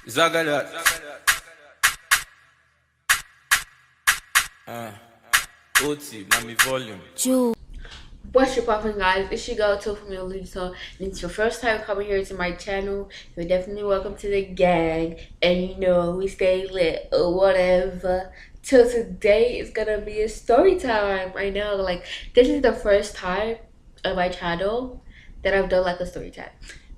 Zagadat. OT, now me volume. What's your poppin', guys? It's your girl Toe from Lisa, and it's your first time coming here to my channel. You're definitely welcome to the gang, and you know we stay lit or whatever. So today is gonna be a story time. I know, like this is the first time on my channel that I've done like a story time,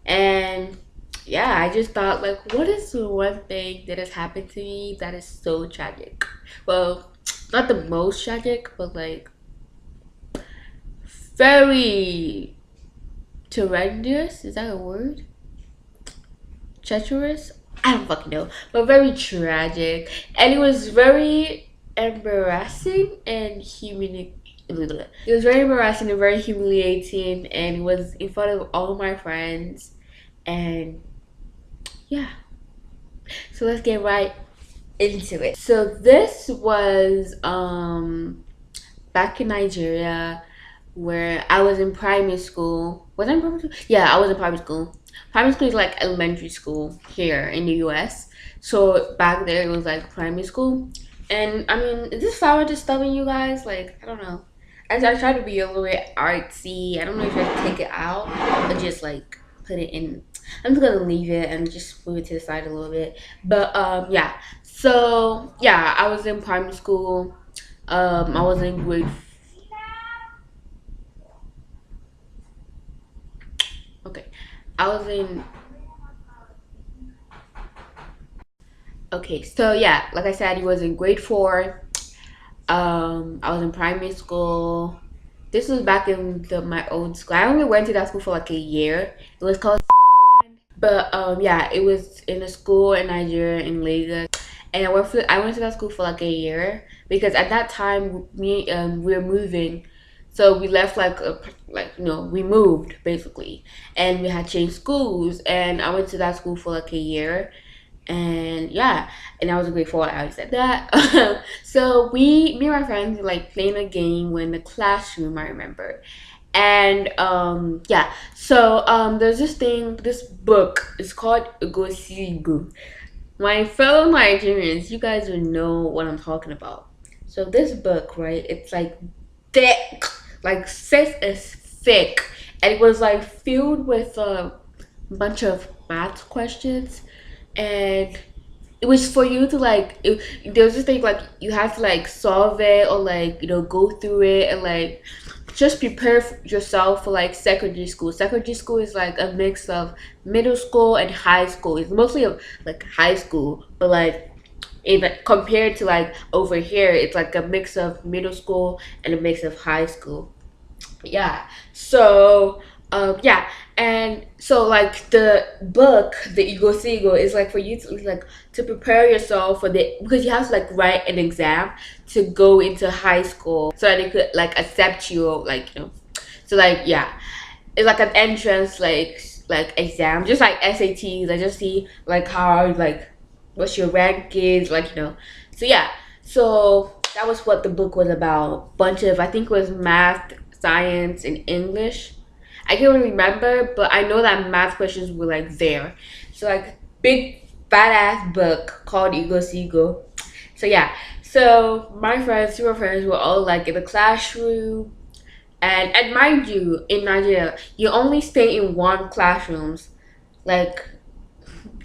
and yeah, I just thought like, what is the one thing that has happened to me that is so tragic? Well, not the most tragic, but like very treacherous. Is that a word? Treacherous? I don't fucking know. But very tragic. And it was very embarrassing and humiliating. It was very embarrassing and very humiliating, and it was in front of all my friends. And yeah, so let's get right into it. So this was back in Nigeria, where I was in primary school. Was I in primary school? Yeah, I was in primary school. Primary school is like elementary school here in the US. So back there it was like primary school. And I mean, is this flower disturbing you guys? Like, I don't know. I try to be a little bit artsy. I don't know if I should take it out or just like put it in. I'm just gonna leave it and just move it to the side a little bit. But yeah. So yeah, I was in primary school. I was in grade. Okay, I was in. Okay, so yeah, like I said, it was in grade four. I was in primary school. This was back in my old school. I only went to that school for like a year. It was called, but yeah, it was in a school in Nigeria in Lagos, and I went to that school for like a year because at that time we were moving, so we left like we moved basically, and we had changed schools, and I went to that school for like a year, and yeah, and I was in grade four. I already said that. So me and my friends were like playing a game in the classroom. I remember, and yeah, so there's this book. It's called Ugosigu. My fellow Nigerians, you guys will know what I'm talking about. So this book, right? It's like thick, like thick as thick, and it was like filled with a bunch of math questions, and it was for you to like there was this thing like you have to like solve it or like go through it and like just prepare yourself for like secondary school. Secondary school is like a mix of middle school and high school. It's mostly like high school, but like compared to like over here, it's like a mix of middle school and a mix of high school. Yeah. So yeah, and so like the book, the Ego Seagull, is like for you to like to prepare yourself for the because you have to like write an exam to go into high school so that they could like accept you, like so like yeah, it's like an entrance like exam, just like SATs. I just see like how like what's your rank is, like so yeah, so that was what the book was about. Bunch of, I think it was math, science, and English. I can't really remember, but I know that math questions were like there. So like big fat ass book called Ego Seagull. So yeah, so my friends, two of my friends, were all like in the classroom, and mind you, in Nigeria, you only stay in one classrooms. Like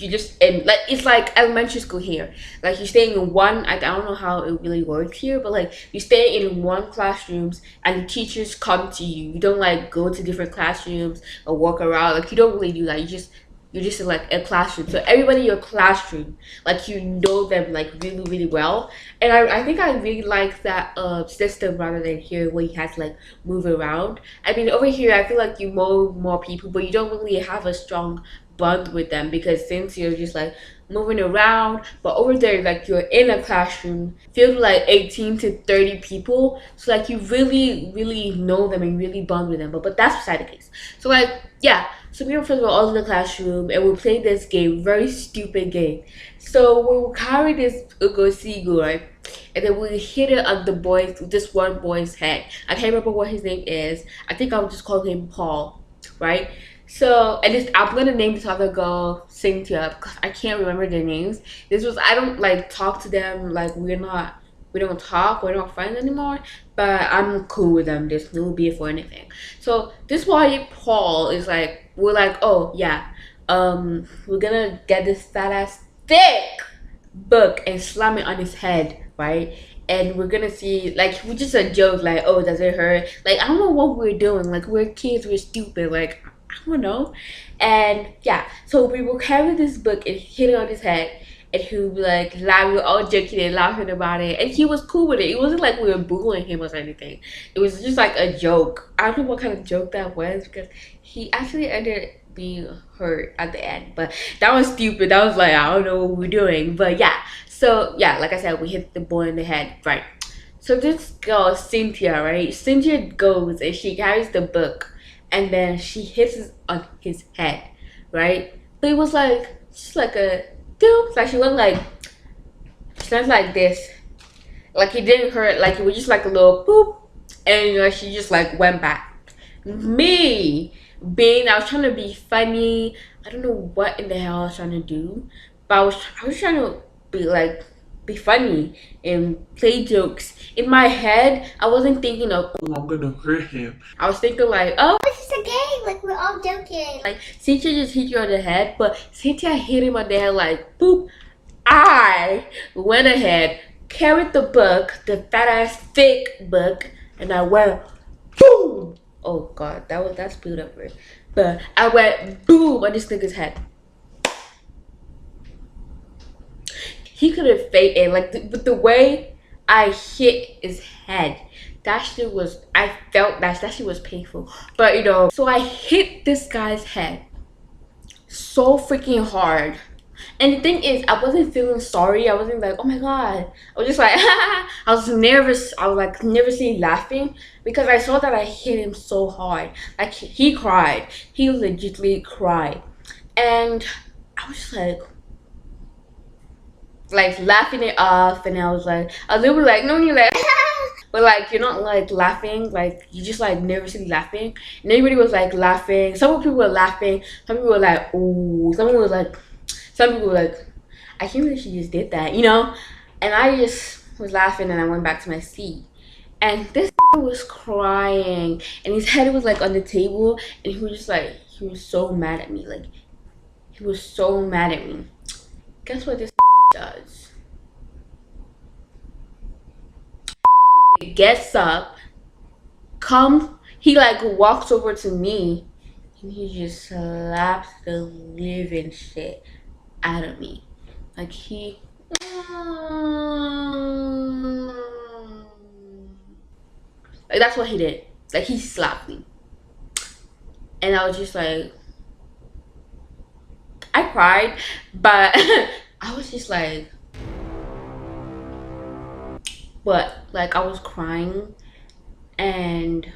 you just, and like it's like elementary school here. Like you're staying in one. I don't know how it really works here, but like you stay in one classrooms and the teachers come to you. You don't like go to different classrooms or walk around. Like you don't really do that. You're just in like a classroom. So everybody in your classroom, like you know them like really really well. And I think I really like that system rather than here where you have to like move around. I mean over here I feel like you know more people, but you don't really have a strong bond with them because since you're just like moving around, but over there like you're in a classroom filled with like 18 to 30 people, so like you really really know them and really bond with them, but that's beside the case. So like yeah, so me and my friends were all in the classroom and we played this game, very stupid game. So we would carry this ugosigu, right, and then we hit it on this one boy's head. I can't remember what his name is. I think I would just call him Paul, right? So, and this, I'm gonna name this other girl Cynthia because I can't remember their names. This was, I don't like talk to them, like we don't talk, we're not friends anymore, but I'm cool with them. There's no beef or anything. So this boy Paul is like, we're like, oh yeah, we're gonna get this fat ass thick book and slam it on his head, right? And we're gonna see, like, we just a joke, like, oh, does it hurt? Like, I don't know what we're doing. Like, we're kids, we're stupid. Like, I don't know. And yeah, so we will carry this book and hit it on his head. And he would be like, we were all joking and laughing about it. And he was cool with it. It wasn't like we were bullying him or anything. It was just like a joke. I don't know what kind of joke that was because he actually ended up being hurt at the end. But that was stupid. That was like, I don't know what we're doing. But yeah. So yeah, like I said, we hit the boy in the head. Right. So this girl, Cynthia, right? Cynthia goes and she carries the book and then she hits it on his head, right? But it was like just like a doop, like she went like this, like it didn't hurt, like it was just like a little boop, and she just like went back. Me being, I was trying to be funny. I don't know what in the hell I was trying to do, but I was trying to be like be funny and play jokes. In my head, I wasn't thinking of, oh, I'm gonna hurt him. I was thinking like, oh, It's just a game, like we're all joking. like Cynthia just hit you on the head, but Cynthia hit him on the head like boop. I went ahead, carried the book, the fat ass thick book, and I went boom. Oh god, that's beautiful. But I went boom on this nigga's head. He could have faked it, like but the way I hit his head, that shit was, I felt that shit was painful. But so I hit this guy's head so freaking hard. And the thing is, I wasn't feeling sorry. I wasn't like, oh my god. I was just like, I was nervous. I was like nervously laughing because I saw that I hit him so hard. Like he cried. He legitimately cried. And I was just like laughing it off. And I was a little bit like, no, you're like, but like you're not like laughing, like you just like nervously laughing. And everybody was like laughing. Some people were laughing. Some people were like, ooh. Some people were like, I can't believe she just did that, And I just was laughing and I went back to my seat. And this was crying and his head was like on the table and he was just like, he was so mad at me. Like, he was so mad at me. Guess what this does? He gets up, he like walks over to me and he just slaps the living shit out of me. Like like that's what he did. Like he slapped me. And I was just like, I cried, but I was just like, what? Like I was crying and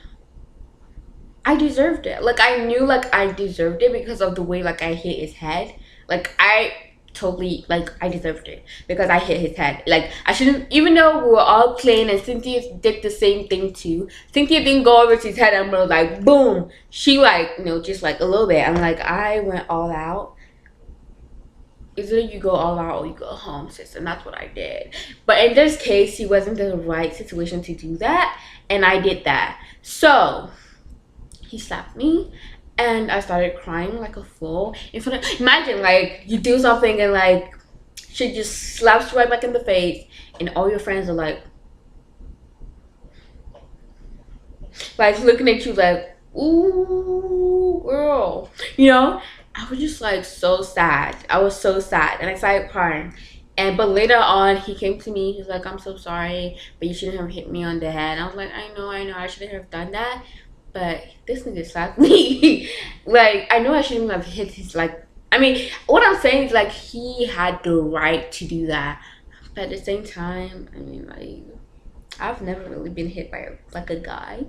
I deserved it. Like I knew like I deserved it because of the way like I hit his head. Like I totally, like I deserved it because I hit his head. Like I shouldn't, even though we were all playing and Cynthia did the same thing too. Cynthia didn't go over to his head and was like boom. She like, just like a little bit. I'm like, I went all out. Either you go all out or you go home, sis, and that's what I did. But in this case, he wasn't in the right situation to do that, and I did that. So he slapped me and I started crying like a fool in front of, imagine like you do something and like she just slaps you right back in the face and all your friends are like looking at you like, ooh girl, I was just like so sad. I was so sad and I started crying. But later on he came to me, he's like, I'm so sorry, but you shouldn't have hit me on the head. I was like, I know, I shouldn't have done that. But this nigga slapped me. Like, I know I shouldn't have hit his, like, I mean, what I'm saying is, like, he had the right to do that. But at the same time, I mean, like, I've never really been hit by, like, a guy.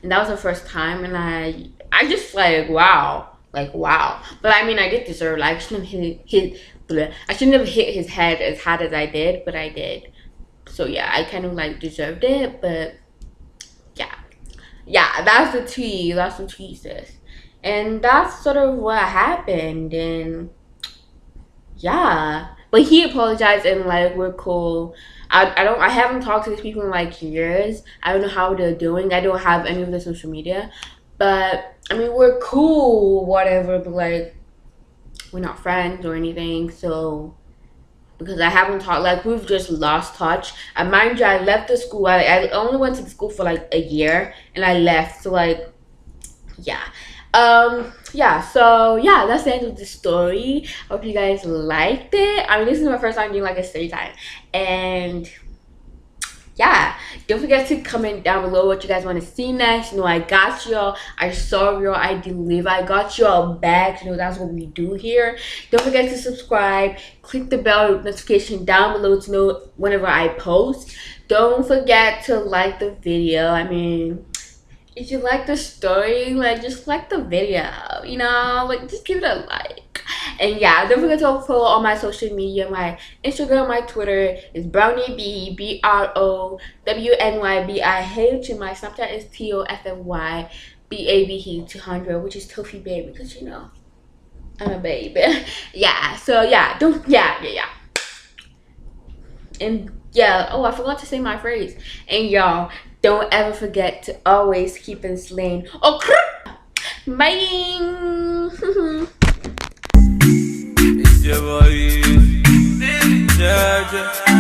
And that was the first time, and I just, like, wow. Like, wow. But, I mean, I did deserve, like, I shouldn't have hit his head as hard as I did, but I did. So, yeah, I kind of, like, deserved it, but, yeah. Yeah, that's the tea, sis. And that's sort of what happened. And yeah, but he apologized and like we're cool. I haven't talked to these people in like years. I don't know how they're doing. I don't have any of their social media, but I mean we're cool, whatever. But like we're not friends or anything. So because I haven't talked, like we've just lost touch. And mind you, I left the school. I only went to the school for like a year, and I left. So like yeah. Yeah, so yeah, that's the end of the story. Hope you guys liked it. I mean, this is my first time doing like a story time, and yeah, don't forget to comment down below what you guys want to see next. You know, I got y'all, I saw y'all, I deliver, I got y'all back. You know, that's what we do here. Don't forget to subscribe, click the bell notification down below to know whenever I post. Don't forget to like the video. I mean, if you like the story, like just like the video, you know, like just give it a like. And yeah, don't forget to follow all my social media. My Instagram, my Twitter is BrownieB, BROWNYBIH, and my Snapchat is TOFFYBABE200, which is Tofi Baby, because you know I'm a baby. Yeah, so yeah, yeah. And yeah, oh, I forgot to say my phrase. And y'all, don't ever forget to always keep in slaying. Oh, bye. It's your boy. Yeah, yeah.